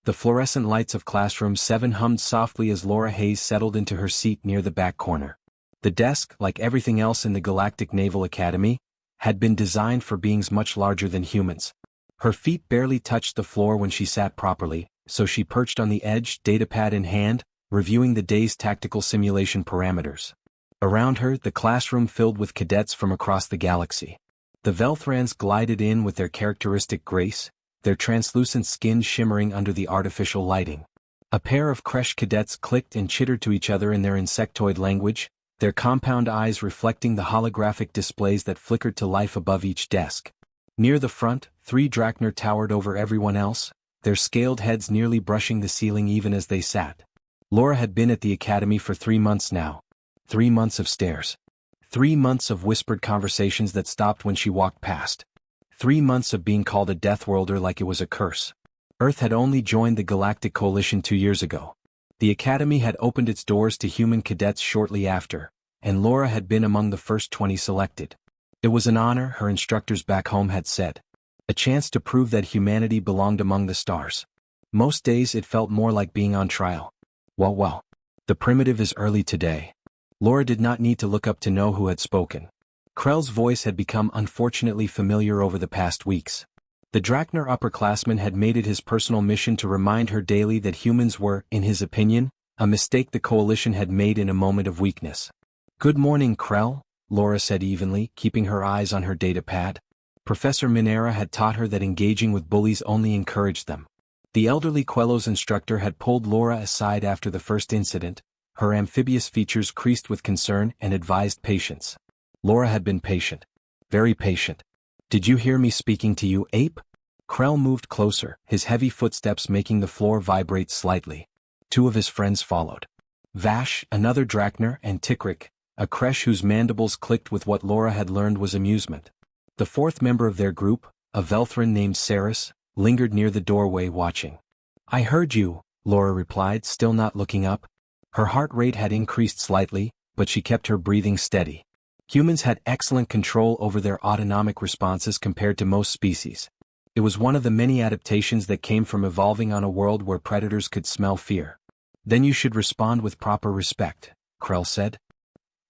The fluorescent lights of Classroom 7 hummed softly as Laura Hayes settled into her seat near the back corner. The desk, like everything else in the Galactic Naval Academy, had been designed for beings much larger than humans. Her feet barely touched the floor when she sat properly, so she perched on the edge, datapad in hand, reviewing the day's tactical simulation parameters. Around her, the classroom filled with cadets from across the galaxy. The Velthrans glided in with their characteristic grace, their translucent skin shimmering under the artificial lighting. A pair of creche cadets clicked and chittered to each other in their insectoid language, their compound eyes reflecting the holographic displays that flickered to life above each desk. Near the front, 3 Drachner towered over everyone else, their scaled heads nearly brushing the ceiling even as they sat. Laura had been at the academy for 3 months now. 3 months of stares. 3 months of whispered conversations that stopped when she walked past. 3 months of being called a Deathworlder like it was a curse. Earth had only joined the Galactic Coalition 2 years ago. The Academy had opened its doors to human cadets shortly after, and Laura had been among the first 20 selected. It was an honor, her instructors back home had said. A chance to prove that humanity belonged among the stars. Most days it felt more like being on trial. Well, the primitive is early today. Laura did not need to look up to know who had spoken. Krell's voice had become unfortunately familiar over the past weeks. The Drachner upperclassman had made it his personal mission to remind her daily that humans were, in his opinion, a mistake the Coalition had made in a moment of weakness. "Good morning, Krell," Laura said evenly, keeping her eyes on her datapad. Professor Minara had taught her that engaging with bullies only encouraged them. The elderly Quello's instructor had pulled Laura aside after the first incident, her amphibious features creased with concern, and advised patience. Laura had been patient. Very patient. "Did you hear me speaking to you, ape?" Krell moved closer, his heavy footsteps making the floor vibrate slightly. 2 of his friends followed. Vash, another Drachner, and Tikrik, a creche whose mandibles clicked with what Laura had learned was amusement. The 4th member of their group, a Velthran named Saris, lingered near the doorway watching. "I heard you," Laura replied, still not looking up. Her heart rate had increased slightly, but she kept her breathing steady. Humans had excellent control over their autonomic responses compared to most species. It was one of the many adaptations that came from evolving on a world where predators could smell fear. "Then you should respond with proper respect," Krell said.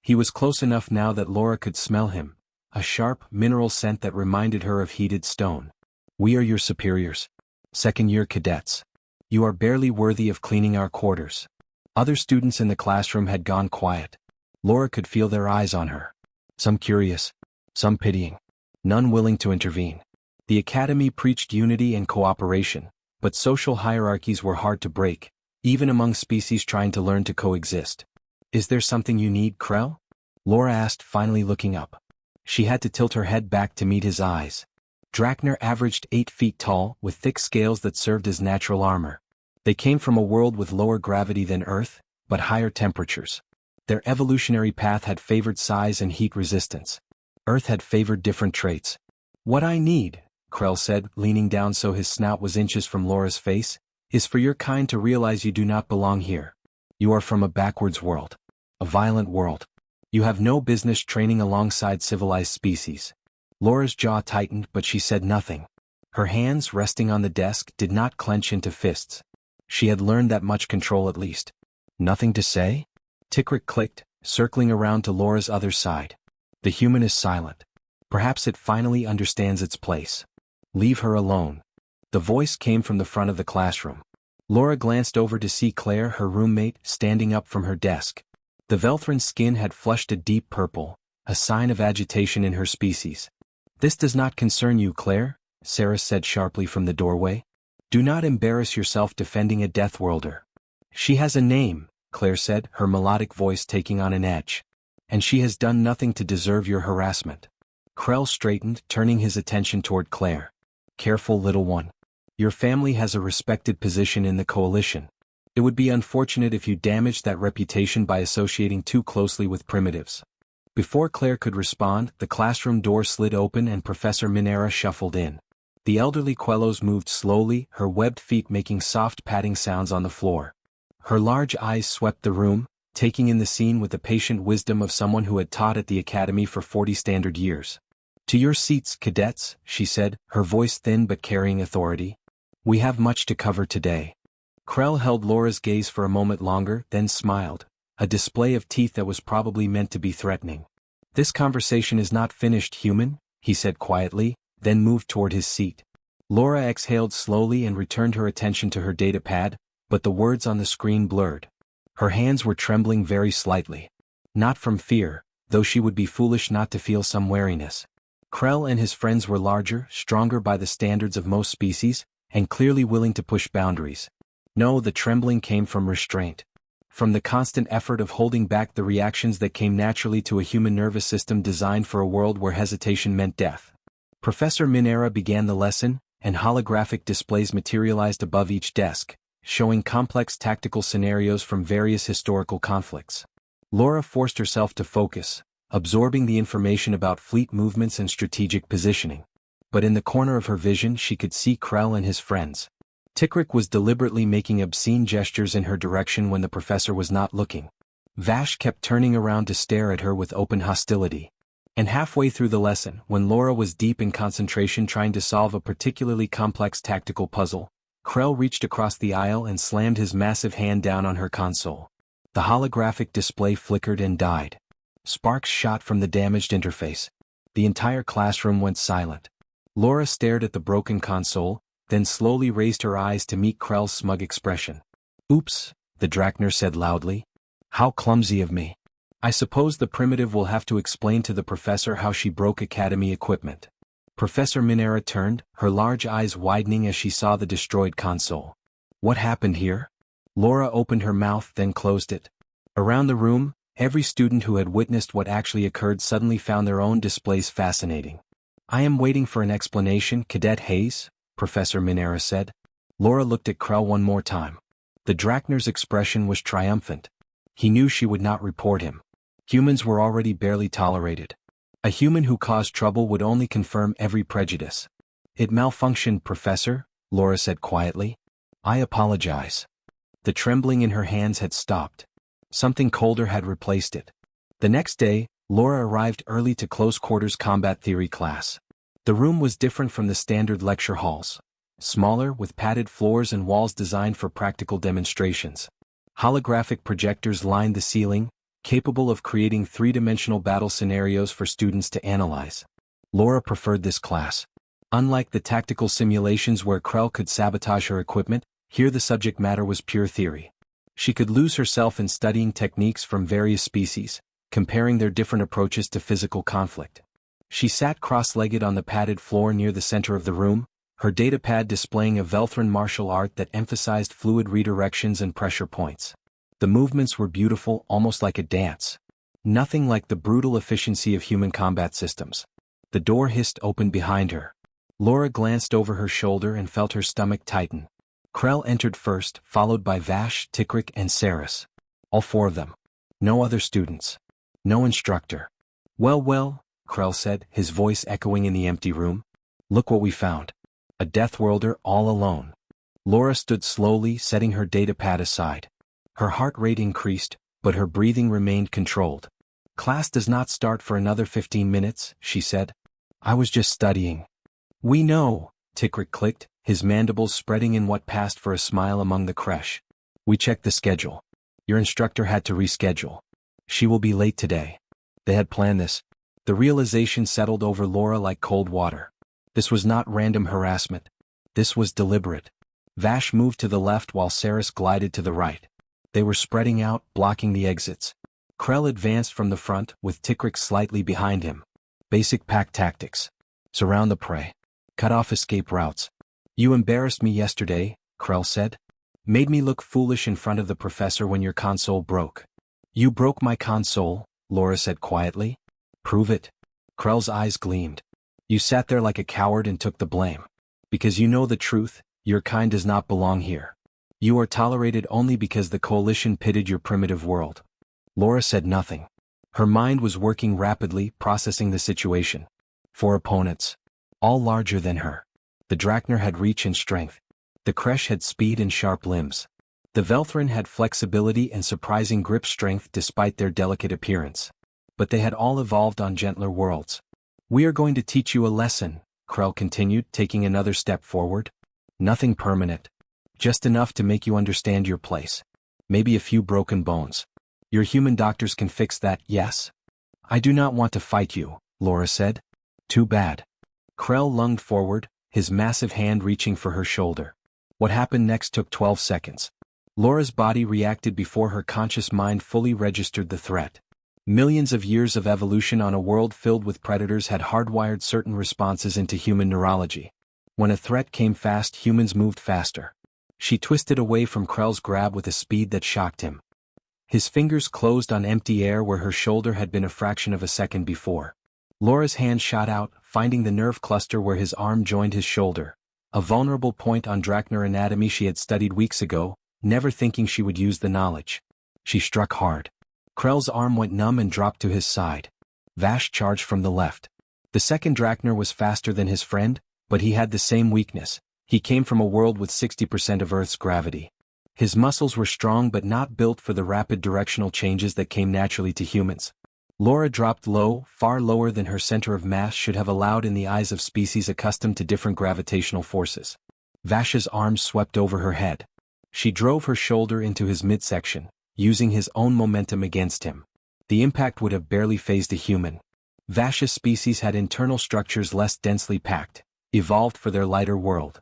He was close enough now that Laura could smell him, a sharp, mineral scent that reminded her of heated stone. "We are your superiors. 2nd-year cadets. You are barely worthy of cleaning our quarters." Other students in the classroom had gone quiet. Laura could feel their eyes on her. Some curious, some pitying, none willing to intervene. The Academy preached unity and cooperation, but social hierarchies were hard to break, even among species trying to learn to coexist. "Is there something you need, Krell?" Laura asked, finally looking up. She had to tilt her head back to meet his eyes. Drachner averaged 8 feet tall, with thick scales that served as natural armor. They came from a world with lower gravity than Earth, but higher temperatures. Their evolutionary path had favored size and heat resistance. Earth had favored different traits. "What I need," Krell said, leaning down so his snout was inches from Laura's face, "is for your kind to realize you do not belong here. You are from a backwards world. A violent world. You have no business training alongside civilized species." Laura's jaw tightened, but she said nothing. Her hands, resting on the desk, did not clench into fists. She had learned that much control at least. "Nothing to say?" Tikrik clicked, circling around to Laura's other side. "The human is silent. Perhaps it finally understands its place. Leave her alone." The voice came from the front of the classroom. Laura glanced over to see Claire, her roommate, standing up from her desk. The Velthran's skin had flushed a deep purple, a sign of agitation in her species. "This does not concern you, Claire," Sarah said sharply from the doorway. "Do not embarrass yourself defending a Deathworlder." "She has a name," Claire said, her melodic voice taking on an edge. "And she has done nothing to deserve your harassment." Krell straightened, turning his attention toward Claire. "Careful, little one. Your family has a respected position in the Coalition. It would be unfortunate if you damaged that reputation by associating too closely with primitives." Before Claire could respond, the classroom door slid open and Professor Minara shuffled in. The elderly Quellos moved slowly, her webbed feet making soft padding sounds on the floor. Her large eyes swept the room, taking in the scene with the patient wisdom of someone who had taught at the Academy for 40 standard years. "To your seats, cadets," she said, her voice thin but carrying authority. "We have much to cover today." Krell held Laura's gaze for a moment longer, then smiled, a display of teeth that was probably meant to be threatening. "This conversation is not finished, human," he said quietly, then moved toward his seat. Laura exhaled slowly and returned her attention to her datapad, but the words on the screen blurred. Her hands were trembling very slightly. Not from fear, though she would be foolish not to feel some wariness. Krell and his friends were larger, stronger by the standards of most species, and clearly willing to push boundaries. No, the trembling came from restraint. From the constant effort of holding back the reactions that came naturally to a human nervous system designed for a world where hesitation meant death. Professor Minara began the lesson, and holographic displays materialized above each desk, showing complex tactical scenarios from various historical conflicts. Laura forced herself to focus, absorbing the information about fleet movements and strategic positioning. But in the corner of her vision she could see Krell and his friends. Tikrik was deliberately making obscene gestures in her direction when the professor was not looking. Vash kept turning around to stare at her with open hostility. And halfway through the lesson, when Laura was deep in concentration trying to solve a particularly complex tactical puzzle, Krell reached across the aisle and slammed his massive hand down on her console. The holographic display flickered and died. Sparks shot from the damaged interface. The entire classroom went silent. Laura stared at the broken console, then slowly raised her eyes to meet Krell's smug expression. "Oops," the Drachner said loudly. "How clumsy of me. I suppose the primitive will have to explain to the professor how she broke academy equipment." Professor Minara turned, her large eyes widening as she saw the destroyed console. "What happened here?" Laura opened her mouth then closed it. Around the room, every student who had witnessed what actually occurred suddenly found their own displays fascinating. "I am waiting for an explanation, Cadet Hayes," Professor Minara said. Laura looked at Krell one more time. The Drachner's expression was triumphant. He knew she would not report him. Humans were already barely tolerated. A human who caused trouble would only confirm every prejudice. "It malfunctioned, Professor," Laura said quietly. "I apologize." The trembling in her hands had stopped. Something colder had replaced it. The next day, Laura arrived early to close quarters combat theory class. The room was different from the standard lecture halls. Smaller, with padded floors and walls designed for practical demonstrations. Holographic projectors lined the ceiling, capable of creating three-dimensional battle scenarios for students to analyze. Laura preferred this class. Unlike the tactical simulations where Krell could sabotage her equipment, here the subject matter was pure theory. She could lose herself in studying techniques from various species, comparing their different approaches to physical conflict. She sat cross-legged on the padded floor near the center of the room, her datapad displaying a Velthran martial art that emphasized fluid redirections and pressure points. The movements were beautiful, almost like a dance. Nothing like the brutal efficiency of human combat systems. The door hissed open behind her. Laura glanced over her shoulder and felt her stomach tighten. Krell entered first, followed by Vash, Tikrik, and Saris. All four of them. No other students. No instructor. Well, Krell said, his voice echoing in the empty room. "Look what we found. A Deathworlder all alone." Laura stood slowly, setting her datapad aside. Her heart rate increased, but her breathing remained controlled. "Class does not start for another 15 minutes, she said. "I was just studying." "We know," Tikrik clicked, his mandibles spreading in what passed for a smile among the creche. "We checked the schedule. Your instructor had to reschedule. She will be late today." They had planned this. The realization settled over Laura like cold water. This was not random harassment. This was deliberate. Vash moved to the left while Saris glided to the right. They were spreading out, blocking the exits. Krell advanced from the front, with Tikrik slightly behind him. Basic pack tactics. Surround the prey. Cut off escape routes. "You embarrassed me yesterday," Krell said. "Made me look foolish in front of the professor when your console broke." "You broke my console," Laura said quietly. "Prove it." Krell's eyes gleamed. "You sat there like a coward and took the blame. Because you know the truth, your kind does not belong here. You are tolerated only because the coalition pitted your primitive world." Laura said nothing. Her mind was working rapidly, processing the situation. 4 opponents. All larger than her. The Drachner had reach and strength. The Creche had speed and sharp limbs. The Velthran had flexibility and surprising grip strength despite their delicate appearance. But they had all evolved on gentler worlds. "We are going to teach you a lesson," Krell continued, taking another step forward. "Nothing permanent. Just enough to make you understand your place. Maybe a few broken bones. Your human doctors can fix that, yes? I do not want to fight you, Laura said. Too bad. Krell lunged forward, his massive hand reaching for her shoulder. What happened next took 12 seconds. Laura's body reacted before her conscious mind fully registered the threat. Millions of years of evolution on a world filled with predators had hardwired certain responses into human neurology. When a threat came fast, humans moved faster. She twisted away from Krell's grab with a speed that shocked him. His fingers closed on empty air where her shoulder had been a fraction of a second before. Laura's hand shot out, finding the nerve cluster where his arm joined his shoulder, a vulnerable point on Drachner anatomy she had studied weeks ago, never thinking she would use the knowledge. She struck hard. Krell's arm went numb and dropped to his side. Vash charged from the left. The second Drachner was faster than his friend, but he had the same weakness. He came from a world with 60% of Earth's gravity. His muscles were strong but not built for the rapid directional changes that came naturally to humans. Laura dropped low, far lower than her center of mass should have allowed in the eyes of species accustomed to different gravitational forces. Vash's arms swept over her head. She drove her shoulder into his midsection, using his own momentum against him. The impact would have barely phased a human. Vash's species had internal structures less densely packed, evolved for their lighter world.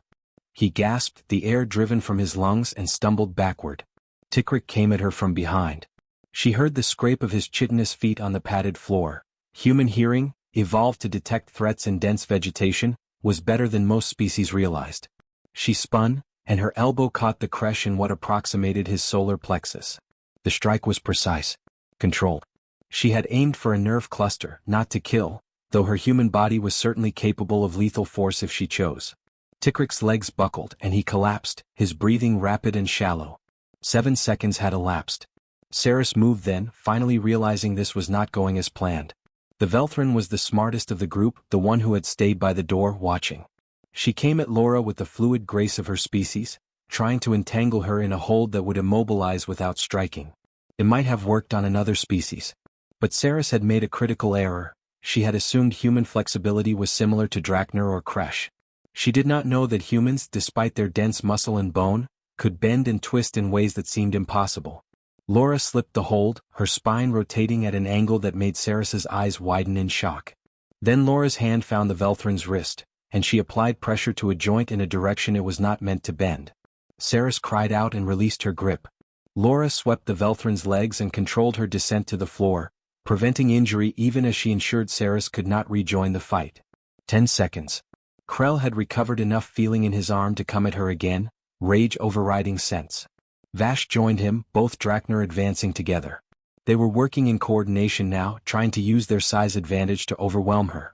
He gasped, the air driven from his lungs, and stumbled backward. Tikrik came at her from behind. She heard the scrape of his chitinous feet on the padded floor. Human hearing, evolved to detect threats in dense vegetation, was better than most species realized. She spun, and her elbow caught the creche in what approximated his solar plexus. The strike was precise, controlled. She had aimed for a nerve cluster, not to kill, though her human body was certainly capable of lethal force if she chose. Tikrik's legs buckled and he collapsed, his breathing rapid and shallow. 7 seconds had elapsed. Saris moved then, finally realizing this was not going as planned. The Velthran was the smartest of the group, the one who had stayed by the door, watching. She came at Laura with the fluid grace of her species, trying to entangle her in a hold that would immobilize without striking. It might have worked on another species. But Saris had made a critical error. She had assumed human flexibility was similar to Drachner or Kresh. She did not know that humans, despite their dense muscle and bone, could bend and twist in ways that seemed impossible. Laura slipped the hold, her spine rotating at an angle that made Saris's eyes widen in shock. Then Laura's hand found the Velthran's wrist, and she applied pressure to a joint in a direction it was not meant to bend. Saris cried out and released her grip. Laura swept the Velthran's legs and controlled her descent to the floor, preventing injury even as she ensured Saris could not rejoin the fight. 10 seconds. Krell had recovered enough feeling in his arm to come at her again, rage overriding sense. Vash joined him, both Drachner advancing together. They were working in coordination now, trying to use their size advantage to overwhelm her.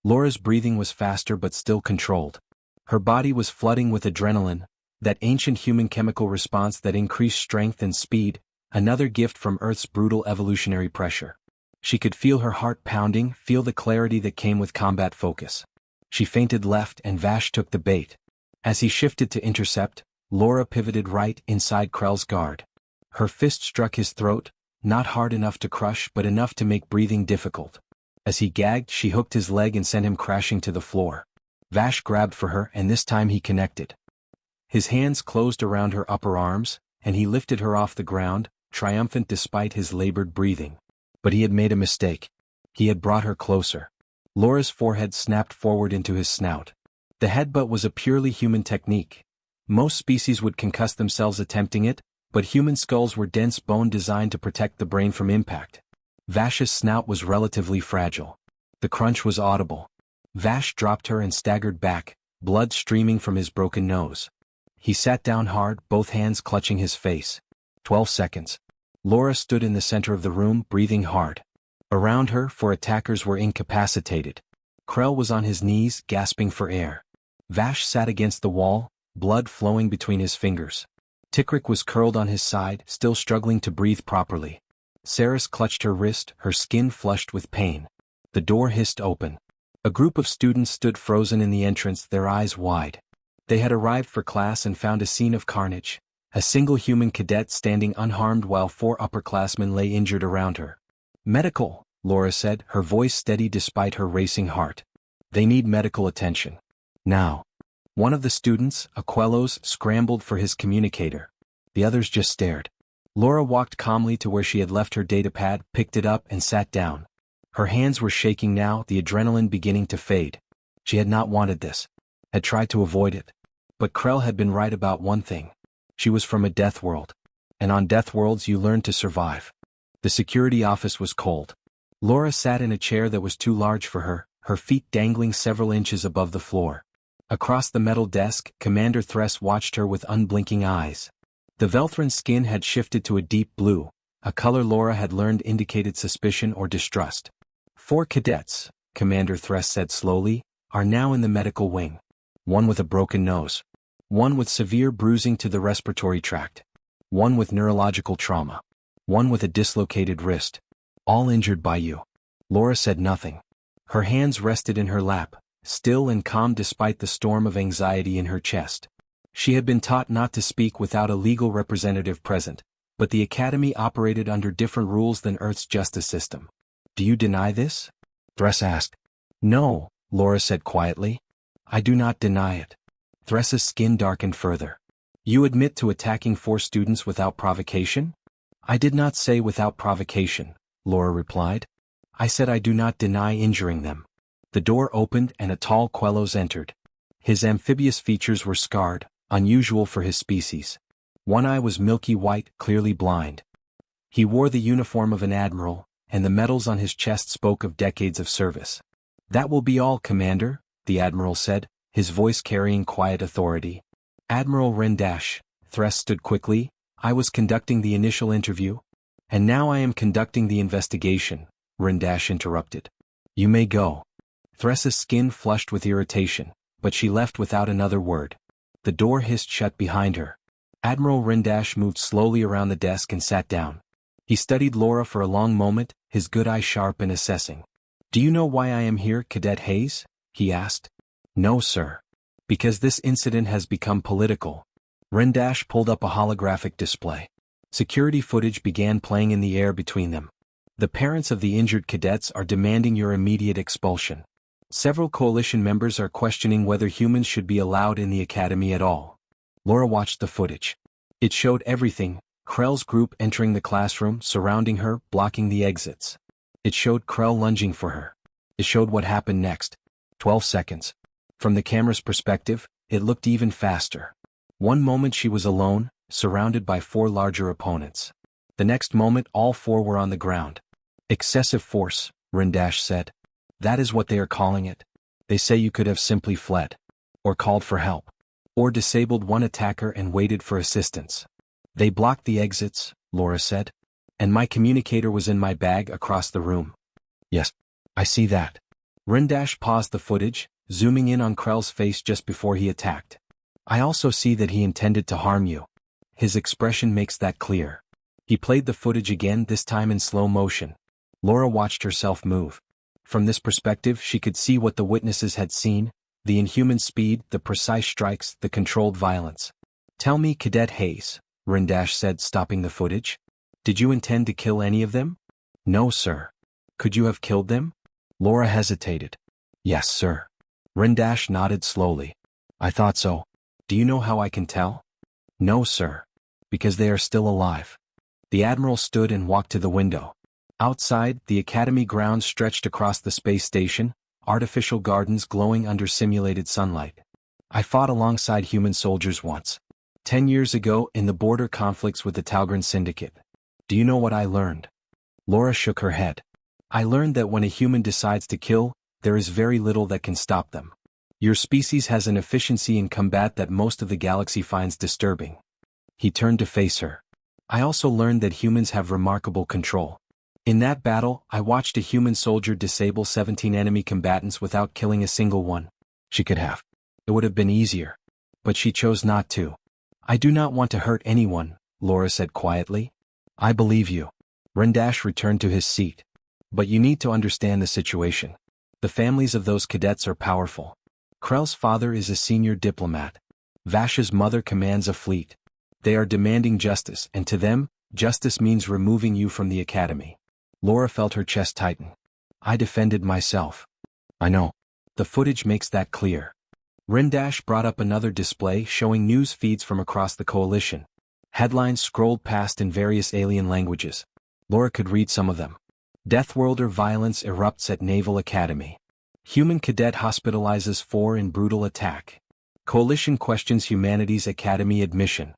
Laura's breathing was faster but still controlled. Her body was flooding with adrenaline, that ancient human chemical response that increased strength and speed, another gift from Earth's brutal evolutionary pressure. She could feel her heart pounding, feel the clarity that came with combat focus. She feinted left and Vash took the bait. As he shifted to intercept, Laura pivoted right inside Krell's guard. Her fist struck his throat, not hard enough to crush but enough to make breathing difficult. As he gagged, she hooked his leg and sent him crashing to the floor. Vash grabbed for her and this time he connected. His hands closed around her upper arms, and he lifted her off the ground, triumphant despite his labored breathing. But he had made a mistake. He had brought her closer. Laura's forehead snapped forward into his snout. The headbutt was a purely human technique. Most species would concuss themselves attempting it, but human skulls were dense bone designed to protect the brain from impact. Vash's snout was relatively fragile. The crunch was audible. Vash dropped her and staggered back, blood streaming from his broken nose. He sat down hard, both hands clutching his face. 12 seconds. Laura stood in the center of the room, breathing hard. Around her, four attackers were incapacitated. Krell was on his knees, gasping for air. Vash sat against the wall, blood flowing between his fingers. Tikrik was curled on his side, still struggling to breathe properly. Saris clutched her wrist, her skin flushed with pain. The door hissed open. A group of students stood frozen in the entrance, their eyes wide. They had arrived for class and found a scene of carnage. A single human cadet standing unharmed while 4 upperclassmen lay injured around her. Medical, Laura said, her voice steady despite her racing heart. They need medical attention. Now. One of the students, Aquelos, scrambled for his communicator. The others just stared. Laura walked calmly to where she had left her datapad, picked it up and sat down. Her hands were shaking now, the adrenaline beginning to fade. She had not wanted this. Had tried to avoid it. But Krell had been right about one thing. She was from a death world. And on death worlds you learn to survive. The security office was cold. Laura sat in a chair that was too large for her, her feet dangling several inches above the floor. Across the metal desk, Commander Thress watched her with unblinking eyes. The Velthran skin had shifted to a deep blue, a color Laura had learned indicated suspicion or distrust. 4 cadets, Commander Thress said slowly, are now in the medical wing. One with a broken nose. One with severe bruising to the respiratory tract. One with neurological trauma. One with a dislocated wrist. All injured by you. Laura said nothing. Her hands rested in her lap, still and calm despite the storm of anxiety in her chest. She had been taught not to speak without a legal representative present, but the Academy operated under different rules than Earth's justice system. Do you deny this? Thress asked. No, Laura said quietly. I do not deny it. Thress's skin darkened further. You admit to attacking 4 students without provocation? I did not say without provocation, Laura replied. I said I do not deny injuring them. The door opened and a tall Quellos entered. His amphibious features were scarred, unusual for his species. One eye was milky white, clearly blind. He wore the uniform of an admiral, and the medals on his chest spoke of decades of service. That will be all, Commander, the admiral said, his voice carrying quiet authority. Admiral Rendash, Thress stood quickly. I was conducting the initial interview. And now I am conducting the investigation, Rendash interrupted. You may go. Thress's skin flushed with irritation, but she left without another word. The door hissed shut behind her. Admiral Rendash moved slowly around the desk and sat down. He studied Laura for a long moment, his good eye sharp and assessing. Do you know why I am here, Cadet Hayes? He asked. No, sir. Because this incident has become political. Rendash pulled up a holographic display. Security footage began playing in the air between them. The parents of the injured cadets are demanding your immediate expulsion. Several coalition members are questioning whether humans should be allowed in the academy at all. Laura watched the footage. It showed everything, Krell's group entering the classroom, surrounding her, blocking the exits. It showed Krell lunging for her. It showed what happened next. 12 seconds. From the camera's perspective, it looked even faster. One moment she was alone, surrounded by 4 larger opponents. The next moment all 4 were on the ground. Excessive force, Rendash said. That is what they are calling it. They say you could have simply fled. Or called for help. Or disabled one attacker and waited for assistance. They blocked the exits, Laura said. And my communicator was in my bag across the room. Yes, I see that. Rendash paused the footage, zooming in on Krell's face just before he attacked. I also see that he intended to harm you. His expression makes that clear. He played the footage again, this time in slow motion. Laura watched herself move. From this perspective she could see what the witnesses had seen, the inhuman speed, the precise strikes, the controlled violence. Tell me, Cadet Hayes, Rendash said, stopping the footage. Did you intend to kill any of them? No, sir. Could you have killed them? Laura hesitated. Yes, sir. Rendash nodded slowly. I thought so. Do you know how I can tell? No, sir. Because they are still alive. The Admiral stood and walked to the window. Outside, the Academy grounds stretched across the space station, artificial gardens glowing under simulated sunlight. I fought alongside human soldiers once. 10 years ago in the border conflicts with the Talgren Syndicate. Do you know what I learned? Laura shook her head. I learned that when a human decides to kill, there is very little that can stop them. Your species has an efficiency in combat that most of the galaxy finds disturbing. He turned to face her. I also learned that humans have remarkable control. In that battle, I watched a human soldier disable 17 enemy combatants without killing a single one. She could have. It would have been easier. But she chose not to. I do not want to hurt anyone, Laura said quietly. I believe you. Rendash returned to his seat. But you need to understand the situation. The families of those cadets are powerful. Krell's father is a senior diplomat. Vash's mother commands a fleet. They are demanding justice, and to them, justice means removing you from the academy. Laura felt her chest tighten. I defended myself. I know. The footage makes that clear. Rendash brought up another display showing news feeds from across the coalition. Headlines scrolled past in various alien languages. Laura could read some of them. Deathworlder violence erupts at Naval Academy. Human cadet hospitalizes 4 in brutal attack. Coalition questions humanities academy admission.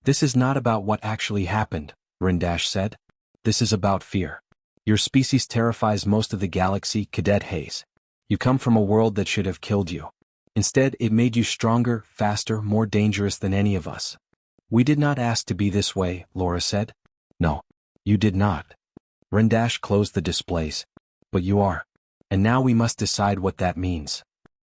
This is not about what actually happened, Rendash said. This is about fear. Your species terrifies most of the galaxy, Cadet Hayes. You come from a world that should have killed you. Instead, it made you stronger, faster, more dangerous than any of us. We did not ask to be this way, Laura said. No. You did not. Rendash closed the displays. But you are. And now we must decide what that means.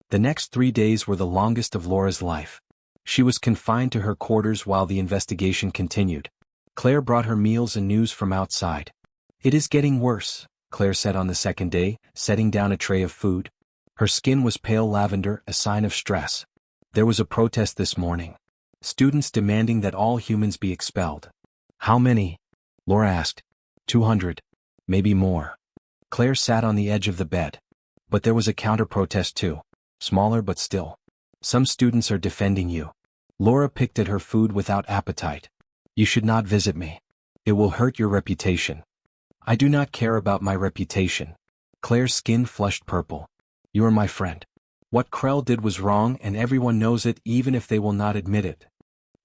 The next 3 days were the longest of Laura's life. She was confined to her quarters while the investigation continued. Claire brought her meals and news from outside. It is getting worse, Claire said on the second day, setting down a tray of food. Her skin was pale lavender, a sign of stress. There was a protest this morning. Students demanding that all humans be expelled. How many? Laura asked. 200. Maybe more. Claire sat on the edge of the bed. But there was a counter-protest too. Smaller but still. Some students are defending you. Laura picked at her food without appetite. You should not visit me. It will hurt your reputation. I do not care about my reputation. Claire's skin flushed purple. You are my friend. What Krell did was wrong and everyone knows it even if they will not admit it.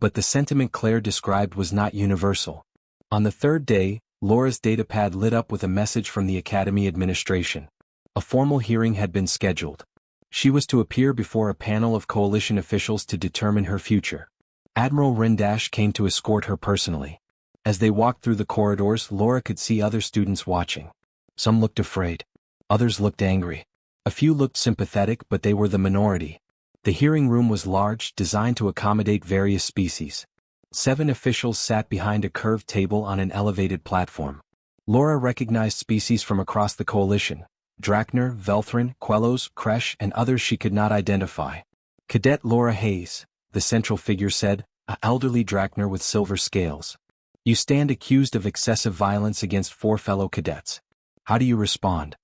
But the sentiment Claire described was not universal. On the third day, Laura's datapad lit up with a message from the Academy administration. A formal hearing had been scheduled. She was to appear before a panel of coalition officials to determine her future. Admiral Rendash came to escort her personally. As they walked through the corridors, Laura could see other students watching. Some looked afraid. Others looked angry. A few looked sympathetic, but they were the minority. The hearing room was large, designed to accommodate various species. 7 officials sat behind a curved table on an elevated platform. Laura recognized species from across the coalition. Drakner, Velthrin, Quellos, Kresh, and others she could not identify. Cadet Laura Hayes, the central figure said, an elderly Drakner with silver scales. You stand accused of excessive violence against 4 fellow cadets. How do you respond?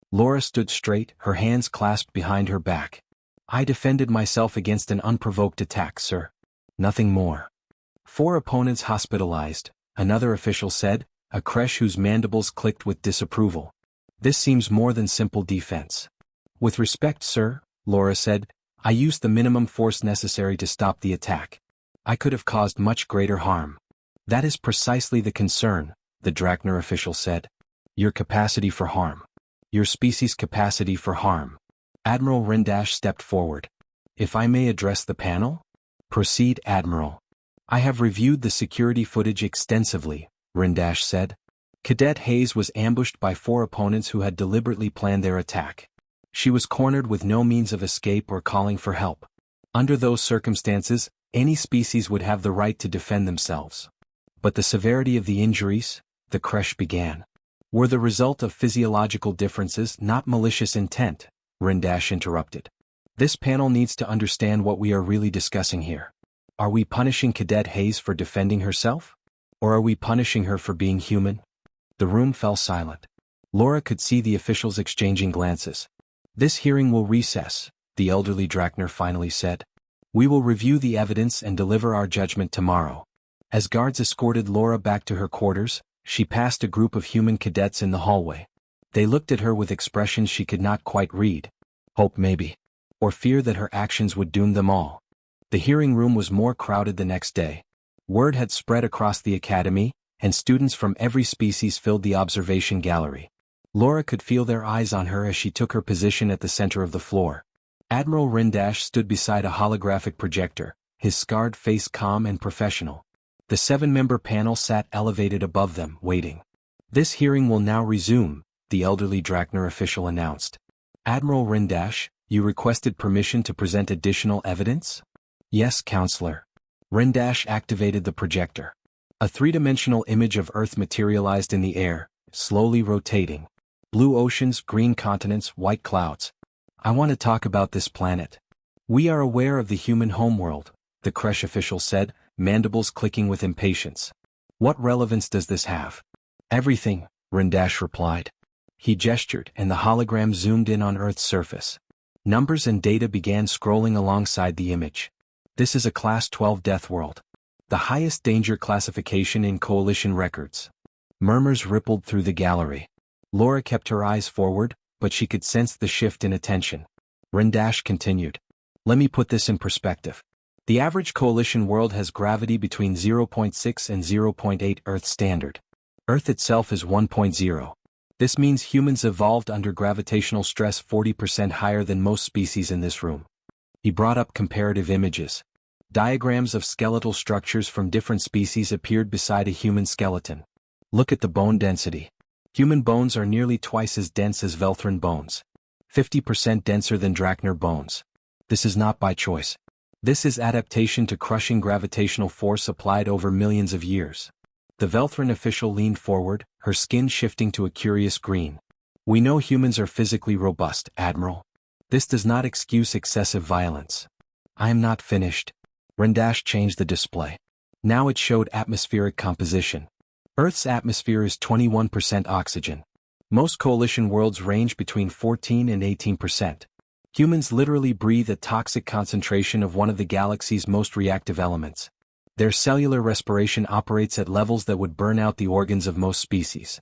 Laura stood straight, her hands clasped behind her back. I defended myself against an unprovoked attack, sir. Nothing more. 4 opponents hospitalized, another official said, a Kresh whose mandibles clicked with disapproval. This seems more than simple defense. With respect, sir, Laura said, I used the minimum force necessary to stop the attack. I could have caused much greater harm. That is precisely the concern, the Drakner official said. Your capacity for harm. Your species' capacity for harm. Admiral Rendash stepped forward. If I may address the panel? Proceed, Admiral. I have reviewed the security footage extensively, Rendash said. Cadet Hayes was ambushed by 4 opponents who had deliberately planned their attack. She was cornered with no means of escape or calling for help. Under those circumstances, any species would have the right to defend themselves. But the severity of the injuries, the Kresh began, were the result of physiological differences, not malicious intent, Rendash interrupted. This panel needs to understand what we are really discussing here. Are we punishing Cadet Hayes for defending herself? Or are we punishing her for being human? The room fell silent. Laura could see the officials exchanging glances. This hearing will recess, the elderly Drakner finally said. We will review the evidence and deliver our judgment tomorrow. As guards escorted Laura back to her quarters, she passed a group of human cadets in the hallway. They looked at her with expressions she could not quite read. Hope maybe. Or fear that her actions would doom them all. The hearing room was more crowded the next day. Word had spread across the academy, and students from every species filled the observation gallery. Laura could feel their eyes on her as she took her position at the center of the floor. Admiral Rendash stood beside a holographic projector, his scarred face calm and professional. The 7-member panel sat elevated above them, waiting. This hearing will now resume, the elderly Drakner official announced. Admiral Rendash, you requested permission to present additional evidence? Yes, Counselor. Rendash activated the projector. A 3-dimensional image of Earth materialized in the air, slowly rotating. Blue oceans, green continents, white clouds. I want to talk about this planet. We are aware of the human homeworld, the Kresh official said, mandibles clicking with impatience. What relevance does this have? Everything, Rendash replied. He gestured, and the hologram zoomed in on Earth's surface. Numbers and data began scrolling alongside the image. This is a Class 12 Deathworld. The highest danger classification in Coalition records. Murmurs rippled through the gallery. Laura kept her eyes forward, but she could sense the shift in attention. Rendash continued. Let me put this in perspective. The average Coalition world has gravity between 0.6 and 0.8 Earth standard. Earth itself is 1.0. This means humans evolved under gravitational stress 40% higher than most species in this room. He brought up comparative images. Diagrams of skeletal structures from different species appeared beside a human skeleton. Look at the bone density. Human bones are nearly twice as dense as Velthran bones. 50% denser than Drachner bones. This is not by choice. This is adaptation to crushing gravitational force applied over millions of years. The Velthran official leaned forward, her skin shifting to a curious green. We know humans are physically robust, Admiral. This does not excuse excessive violence. I am not finished. Rendash changed the display. Now it showed atmospheric composition. Earth's atmosphere is 21% oxygen. Most Coalition worlds range between 14 and 18%. Humans literally breathe a toxic concentration of one of the galaxy's most reactive elements. Their cellular respiration operates at levels that would burn out the organs of most species.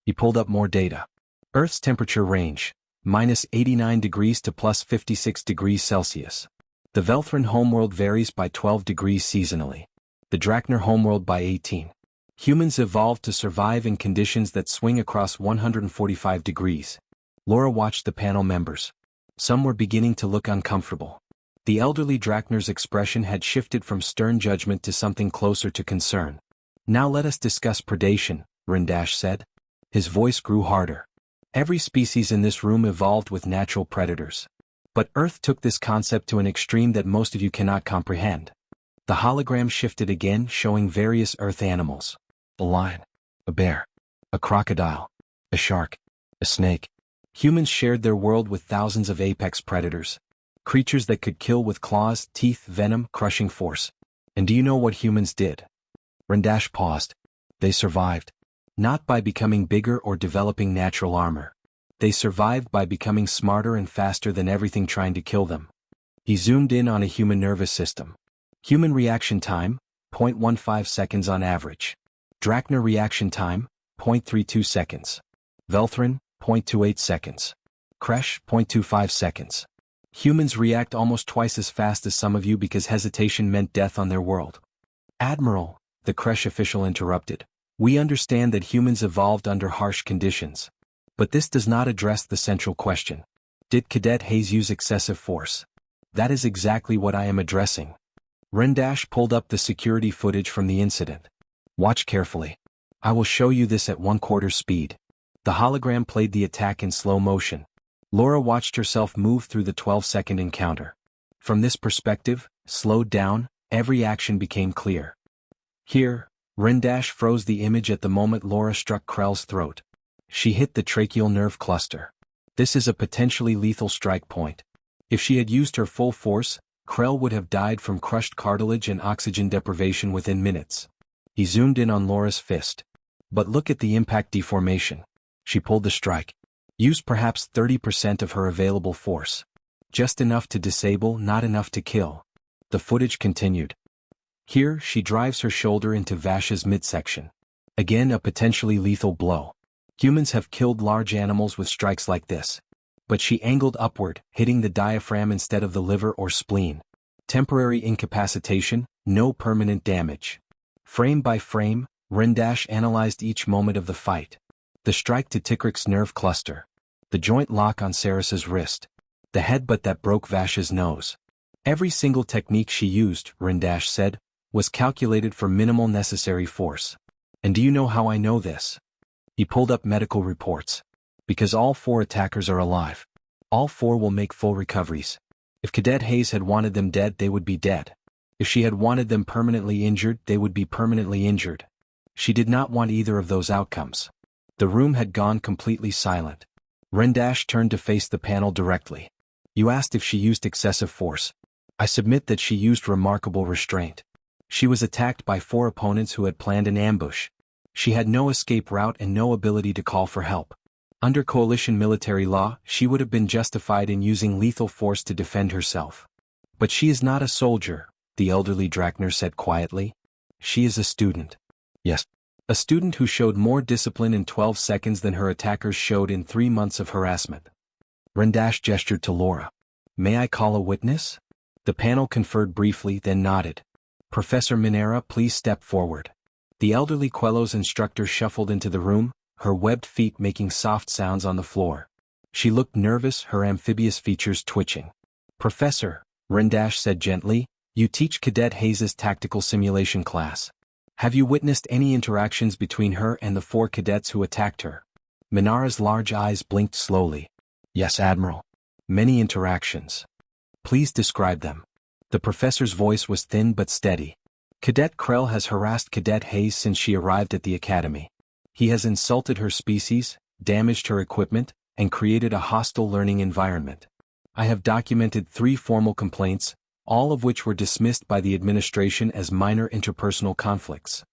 He pulled up more data. Earth's temperature range, -89 degrees to +56 degrees Celsius. The Velthran homeworld varies by 12 degrees seasonally. The Drachner homeworld by 18. Humans evolved to survive in conditions that swing across 145 degrees. Laura watched the panel members. Some were beginning to look uncomfortable. The elderly Drachner's expression had shifted from stern judgment to something closer to concern. Now let us discuss predation, Rendash said. His voice grew harder. Every species in this room evolved with natural predators. But Earth took this concept to an extreme that most of you cannot comprehend. The hologram shifted again, showing various Earth animals. A lion, a bear, a crocodile, a shark, a snake. Humans shared their world with thousands of apex predators. Creatures that could kill with claws, teeth, venom, crushing force. And do you know what humans did? Rendash paused. They survived. Not by becoming bigger or developing natural armor. They survived by becoming smarter and faster than everything trying to kill them. He zoomed in on a human nervous system. Human reaction time, 0.15 seconds on average. Drachner reaction time, 0.32 seconds. Velthran, 0.28 seconds. Kresh, 0.25 seconds. Humans react almost twice as fast as some of you because hesitation meant death on their world. Admiral, the Kresh official interrupted. We understand that humans evolved under harsh conditions. But this does not address the central question. Did Cadet Hayes use excessive force? That is exactly what I am addressing. Rendash pulled up the security footage from the incident. Watch carefully. I will show you this at 1/4 speed. The hologram played the attack in slow motion. Laura watched herself move through the 12-second encounter. From this perspective, slowed down, every action became clear. Here, Rendash froze the image at the moment Laura struck Krell's throat. She hit the tracheal nerve cluster. This is a potentially lethal strike point. If she had used her full force, Krell would have died from crushed cartilage and oxygen deprivation within minutes. He zoomed in on Laura's fist. But look at the impact deformation. She pulled the strike. Used perhaps 30% of her available force. Just enough to disable, not enough to kill. The footage continued. Here, she drives her shoulder into Vash's midsection. Again, a potentially lethal blow. Humans have killed large animals with strikes like this. But she angled upward, hitting the diaphragm instead of the liver or spleen. Temporary incapacitation, no permanent damage. Frame by frame, Rendash analyzed each moment of the fight. The strike to Tikrik's nerve cluster. The joint lock on Saris's wrist. The headbutt that broke Vash's nose. Every single technique she used, Rendash said, was calculated for minimal necessary force. And do you know how I know this? He pulled up medical reports. Because all 4 attackers are alive. All 4 will make full recoveries. If Cadet Hayes had wanted them dead, they would be dead. If she had wanted them permanently injured, they would be permanently injured. She did not want either of those outcomes. The room had gone completely silent. Rendash turned to face the panel directly. You asked if she used excessive force. I submit that she used remarkable restraint. She was attacked by 4 opponents who had planned an ambush. She had no escape route and no ability to call for help. Under coalition military law, she would have been justified in using lethal force to defend herself. But she is not a soldier, the elderly Drakner said quietly. She is a student. Yes. A student who showed more discipline in 12 seconds than her attackers showed in 3 months of harassment. Rendash gestured to Laura. May I call a witness? The panel conferred briefly, then nodded. Professor Minara, please step forward. The elderly Quello's instructor shuffled into the room, her webbed feet making soft sounds on the floor. She looked nervous, her amphibious features twitching. Professor, Rendash said gently, you teach Cadet Hayes' tactical simulation class. Have you witnessed any interactions between her and the 4 cadets who attacked her? Minara's large eyes blinked slowly. Yes, Admiral. Many interactions. Please describe them. The professor's voice was thin but steady. Cadet Krell has harassed Cadet Hayes since she arrived at the academy. He has insulted her species, damaged her equipment, and created a hostile learning environment. I have documented 3 formal complaints, all of which were dismissed by the administration as minor interpersonal conflicts.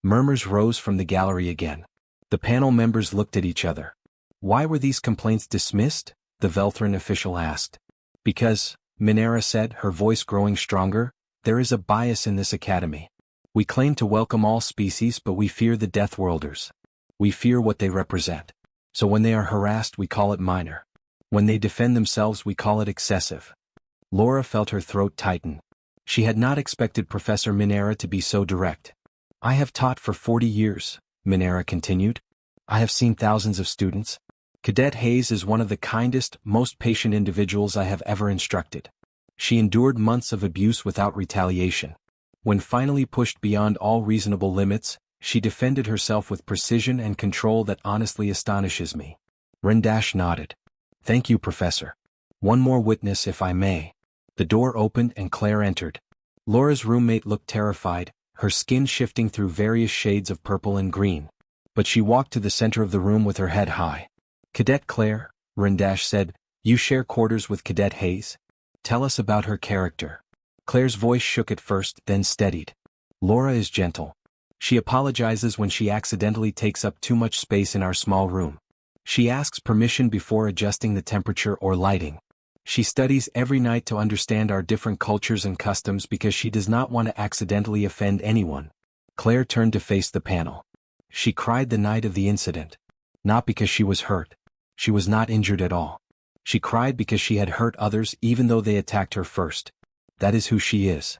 Murmurs rose from the gallery again. The panel members looked at each other. Why were these complaints dismissed? The Velthran official asked. Because, Minara said, her voice growing stronger, there is a bias in this academy. We claim to welcome all species, but we fear the Deathworlders. We fear what they represent. So when they are harassed, we call it minor. When they defend themselves, we call it excessive. Laura felt her throat tighten. She had not expected Professor Minara to be so direct. I have taught for 40 years, Minara continued. I have seen thousands of students. Cadet Hayes is one of the kindest, most patient individuals I have ever instructed. She endured months of abuse without retaliation. When finally pushed beyond all reasonable limits, she defended herself with precision and control that honestly astonishes me. Rendash nodded. Thank you, Professor. One more witness, if I may. The door opened and Claire entered. Laura's roommate looked terrified, her skin shifting through various shades of purple and green. But she walked to the center of the room with her head high. Cadet Claire, Rendash said, you share quarters with Cadet Hayes? Tell us about her character. Claire's voice shook at first, then steadied. Laura is gentle. She apologizes when she accidentally takes up too much space in our small room. She asks permission before adjusting the temperature or lighting. She studies every night to understand our different cultures and customs because she does not want to accidentally offend anyone. Claire turned to face the panel. She cried the night of the incident. Not because she was hurt. She was not injured at all. She cried because she had hurt others even though they attacked her first. That is who she is.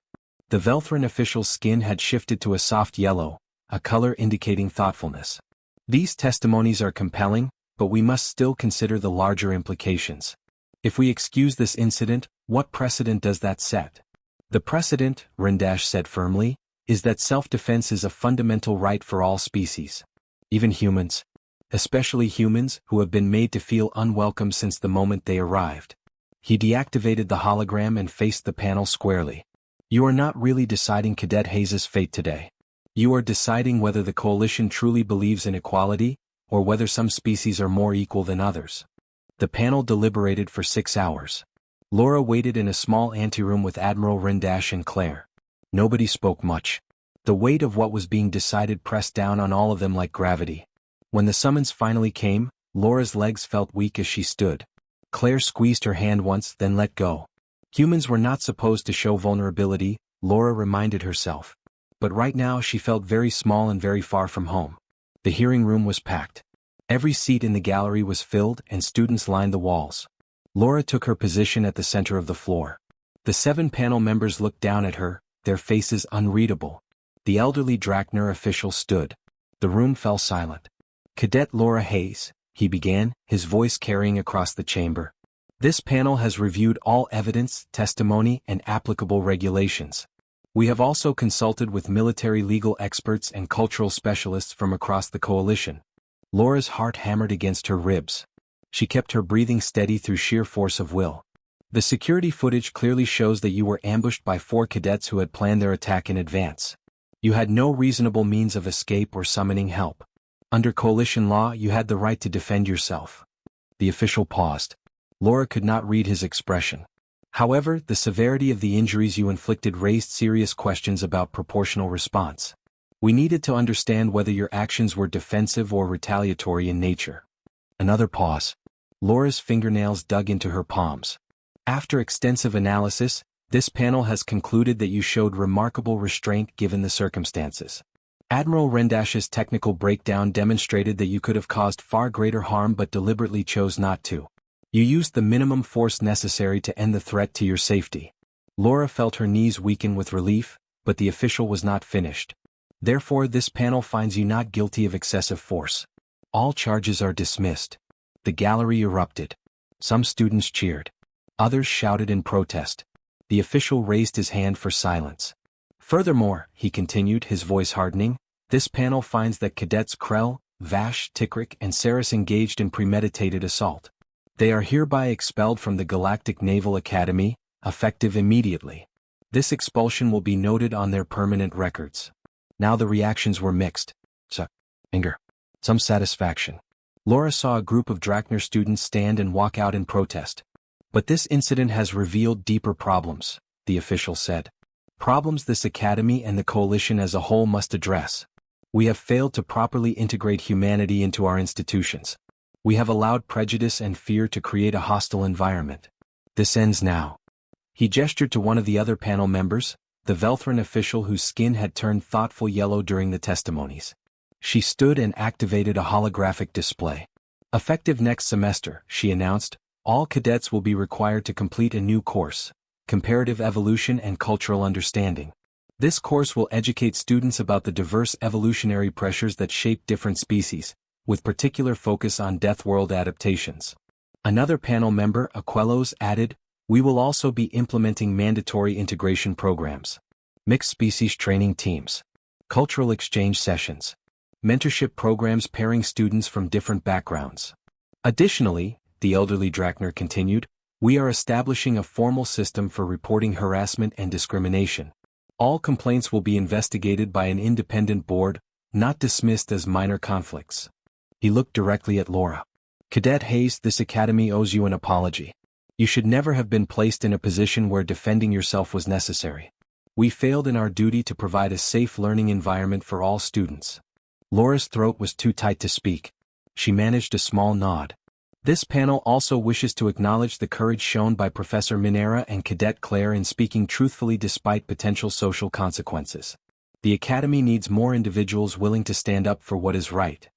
The Velthran official's skin had shifted to a soft yellow, a color indicating thoughtfulness. These testimonies are compelling, but we must still consider the larger implications. If we excuse this incident, what precedent does that set? The precedent, Rendash said firmly, is that self-defense is a fundamental right for all species. Even humans. Especially humans who have been made to feel unwelcome since the moment they arrived. He deactivated the hologram and faced the panel squarely. You are not really deciding Cadet Hayes' fate today. You are deciding whether the coalition truly believes in equality, or whether some species are more equal than others. The panel deliberated for 6 hours. Laura waited in a small anteroom with Admiral Rendash and Claire. Nobody spoke much. The weight of what was being decided pressed down on all of them like gravity. When the summons finally came, Laura's legs felt weak as she stood. Claire squeezed her hand once, then let go. Humans were not supposed to show vulnerability, Laura reminded herself. But right now she felt very small and very far from home. The hearing room was packed. Every seat in the gallery was filled and students lined the walls. Laura took her position at the center of the floor. The 7 panel members looked down at her, their faces unreadable. The elderly Drakner official stood. The room fell silent. Cadet Laura Hayes, he began, his voice carrying across the chamber. This panel has reviewed all evidence, testimony, and applicable regulations. We have also consulted with military legal experts and cultural specialists from across the coalition. Laura's heart hammered against her ribs. She kept her breathing steady through sheer force of will. The security footage clearly shows that you were ambushed by 4 cadets who had planned their attack in advance. You had no reasonable means of escape or summoning help. Under coalition law, you had the right to defend yourself. The official paused. Laura could not read his expression. However, the severity of the injuries you inflicted raised serious questions about proportional response. We needed to understand whether your actions were defensive or retaliatory in nature. Another pause. Laura's fingernails dug into her palms. After extensive analysis, this panel has concluded that you showed remarkable restraint given the circumstances. Admiral Rendash's technical breakdown demonstrated that you could have caused far greater harm but deliberately chose not to. You used the minimum force necessary to end the threat to your safety. Laura felt her knees weaken with relief, but the official was not finished. Therefore, this panel finds you not guilty of excessive force. All charges are dismissed. The gallery erupted. Some students cheered. Others shouted in protest. The official raised his hand for silence. Furthermore, he continued, his voice hardening, this panel finds that Cadets Krell, Vash, Tikrik, and Saris engaged in premeditated assault. They are hereby expelled from the Galactic Naval Academy, effective immediately. This expulsion will be noted on their permanent records. Now the reactions were mixed. Anger. Some satisfaction. Laura saw a group of Drachner students stand and walk out in protest. But this incident has revealed deeper problems, the official said. Problems this academy and the coalition as a whole must address. We have failed to properly integrate humanity into our institutions. We have allowed prejudice and fear to create a hostile environment. This ends now. He gestured to one of the other panel members, the Velthran official whose skin had turned thoughtful yellow during the testimonies. She stood and activated a holographic display. Effective next semester, she announced, all cadets will be required to complete a new course, Comparative Evolution and Cultural Understanding. This course will educate students about the diverse evolutionary pressures that shape different species, with particular focus on Deathworld adaptations. Another panel member, Aquelos, added, we will also be implementing mandatory integration programs, mixed species training teams, cultural exchange sessions, mentorship programs pairing students from different backgrounds. Additionally, the elderly Drachner continued, we are establishing a formal system for reporting harassment and discrimination. All complaints will be investigated by an independent board, not dismissed as minor conflicts. He looked directly at Laura. Cadet Hayes, this academy owes you an apology. You should never have been placed in a position where defending yourself was necessary. We failed in our duty to provide a safe learning environment for all students. Laura's throat was too tight to speak. She managed a small nod. This panel also wishes to acknowledge the courage shown by Professor Minara and Cadet Claire in speaking truthfully despite potential social consequences. The Academy needs more individuals willing to stand up for what is right.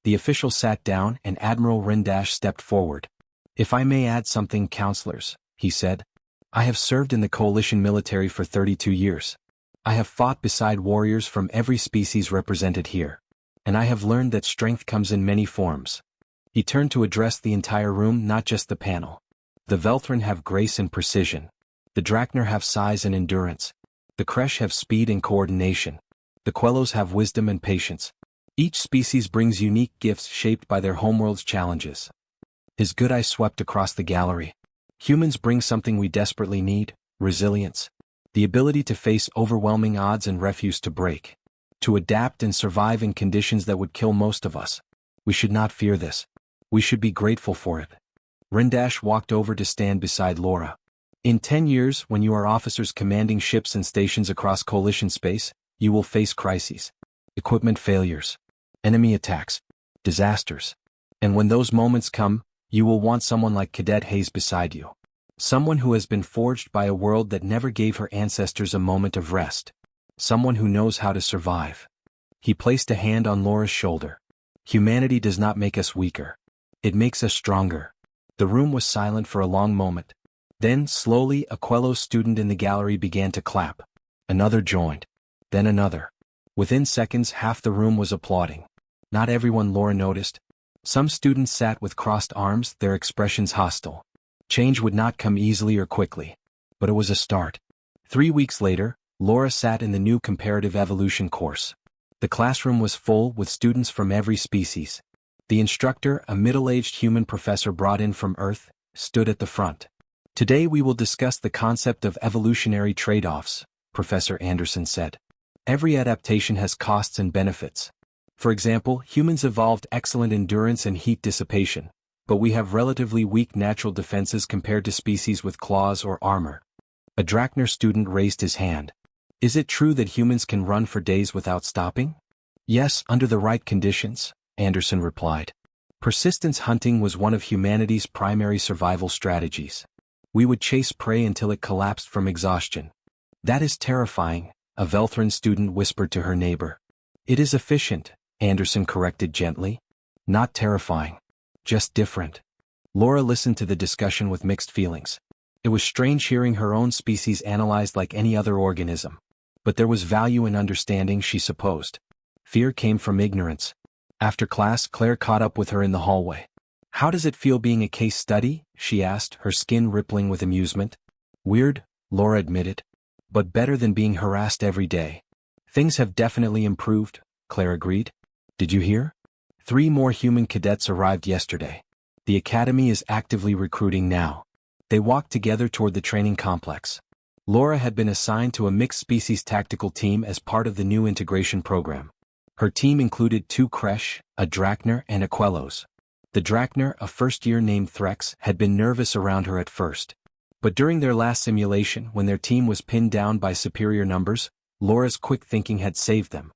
The official sat down and Admiral Rendash stepped forward. If I may add something, counselors, he said. I have served in the coalition military for 32 years. I have fought beside warriors from every species represented here. And I have learned that strength comes in many forms. He turned to address the entire room, not just the panel. The Velthran have grace and precision. The Drachner have size and endurance. The Kresh have speed and coordination. The Quellos have wisdom and patience. Each species brings unique gifts shaped by their homeworld's challenges. His good eye swept across the gallery. Humans bring something we desperately need, resilience. The ability to face overwhelming odds and refuse to break. To adapt and survive in conditions that would kill most of us. We should not fear this. We should be grateful for it. Rendash walked over to stand beside Laura. In 10 years, when you are officers commanding ships and stations across coalition space, you will face crises. Equipment failures. Enemy attacks. Disasters. And when those moments come, you will want someone like Cadet Hayes beside you. Someone who has been forged by a world that never gave her ancestors a moment of rest. Someone who knows how to survive. He placed a hand on Laura's shoulder. Humanity does not make us weaker. It makes us stronger. The room was silent for a long moment. Then, slowly, a Quello student in the gallery began to clap. Another joined. Then another. Within seconds, half the room was applauding. Not everyone, Laura noticed. Some students sat with crossed arms, their expressions hostile. Change would not come easily or quickly. But it was a start. 3 weeks later, Laura sat in the new Comparative Evolution course. The classroom was full with students from every species. The instructor, a middle-aged human professor brought in from Earth, stood at the front. Today we will discuss the concept of evolutionary trade-offs, Professor Anderson said. Every adaptation has costs and benefits. For example, humans evolved excellent endurance and heat dissipation, but we have relatively weak natural defenses compared to species with claws or armor. A Drachner student raised his hand. Is it true that humans can run for days without stopping? Yes, under the right conditions, Anderson replied. Persistence hunting was one of humanity's primary survival strategies. We would chase prey until it collapsed from exhaustion. That is terrifying, a Velthran student whispered to her neighbor. It is efficient, Anderson corrected gently. Not terrifying. Just different. Laura listened to the discussion with mixed feelings. It was strange hearing her own species analyzed like any other organism. But there was value in understanding, she supposed. Fear came from ignorance. After class, Claire caught up with her in the hallway. How does it feel being a case study? She asked, her skin rippling with amusement. Weird, Laura admitted. But better than being harassed every day. Things have definitely improved, Claire agreed. Did you hear? 3 more human cadets arrived yesterday. The academy is actively recruiting now. They walked together toward the training complex. Laura had been assigned to a mixed-species tactical team as part of the new integration program. Her team included 2 Kresh, a Drachner and a Quellos. The Drachner, a first-year named Threx, had been nervous around her at first. But during their last simulation, when their team was pinned down by superior numbers, Laura's quick thinking had saved them.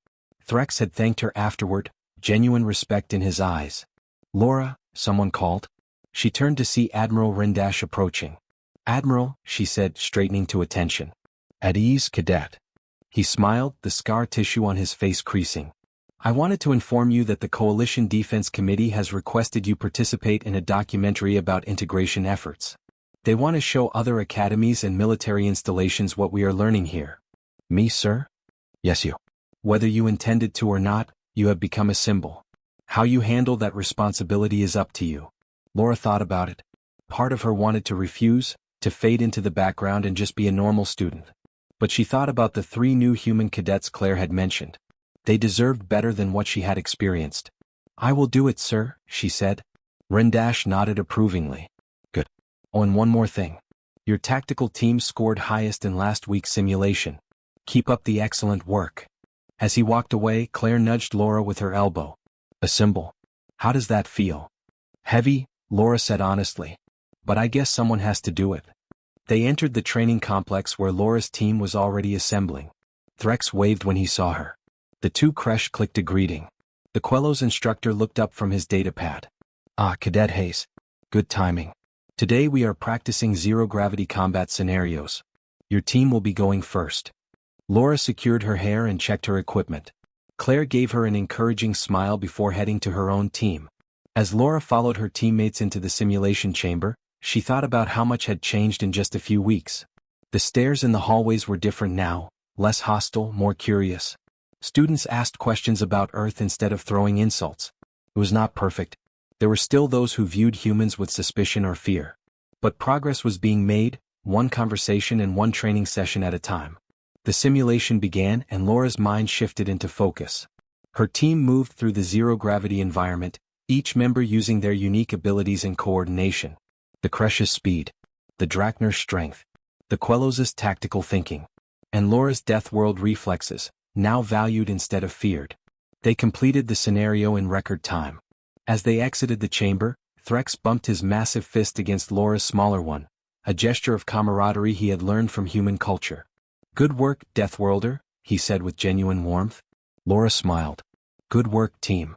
Threx had thanked her afterward, genuine respect in his eyes. Laura, someone called. She turned to see Admiral Rendash approaching. Admiral, she said, straightening to attention. At ease, Cadet. He smiled, the scar tissue on his face creasing. I wanted to inform you that the Coalition Defense Committee has requested you participate in a documentary about integration efforts. They want to show other academies and military installations what we are learning here. Me, sir? Yes, you. Whether you intended to or not, you have become a symbol. How you handle that responsibility is up to you. Laura thought about it. Part of her wanted to refuse, to fade into the background and just be a normal student. But she thought about the 3 new human cadets Claire had mentioned. They deserved better than what she had experienced. I will do it, sir, she said. Rendash nodded approvingly. Good. Oh, and one more thing. Your tactical team scored highest in last week's simulation. Keep up the excellent work. As he walked away, Claire nudged Laura with her elbow. A symbol. How does that feel? Heavy, Laura said honestly. But I guess someone has to do it. They entered the training complex where Laura's team was already assembling. Threx waved when he saw her. The 2 Kresh clicked a greeting. The Quellos instructor looked up from his datapad. Ah, Cadet Hayes. Good timing. Today we are practicing zero-gravity combat scenarios. Your team will be going first. Laura secured her hair and checked her equipment. Claire gave her an encouraging smile before heading to her own team. As Laura followed her teammates into the simulation chamber, she thought about how much had changed in just a few weeks. The stairs in the hallways were different now, less hostile, more curious. Students asked questions about Earth instead of throwing insults. It was not perfect. There were still those who viewed humans with suspicion or fear. But progress was being made, one conversation and one training session at a time. The simulation began and Laura's mind shifted into focus. Her team moved through the zero-gravity environment, each member using their unique abilities and coordination. The Kresh's speed, the Drachner's strength, the Quellos' tactical thinking, and Laura's Deathworld reflexes, now valued instead of feared. They completed the scenario in record time. As they exited the chamber, Threx bumped his massive fist against Laura's smaller one, a gesture of camaraderie he had learned from human culture. Good work, Deathworlder, he said with genuine warmth. Laura smiled. Good work, team.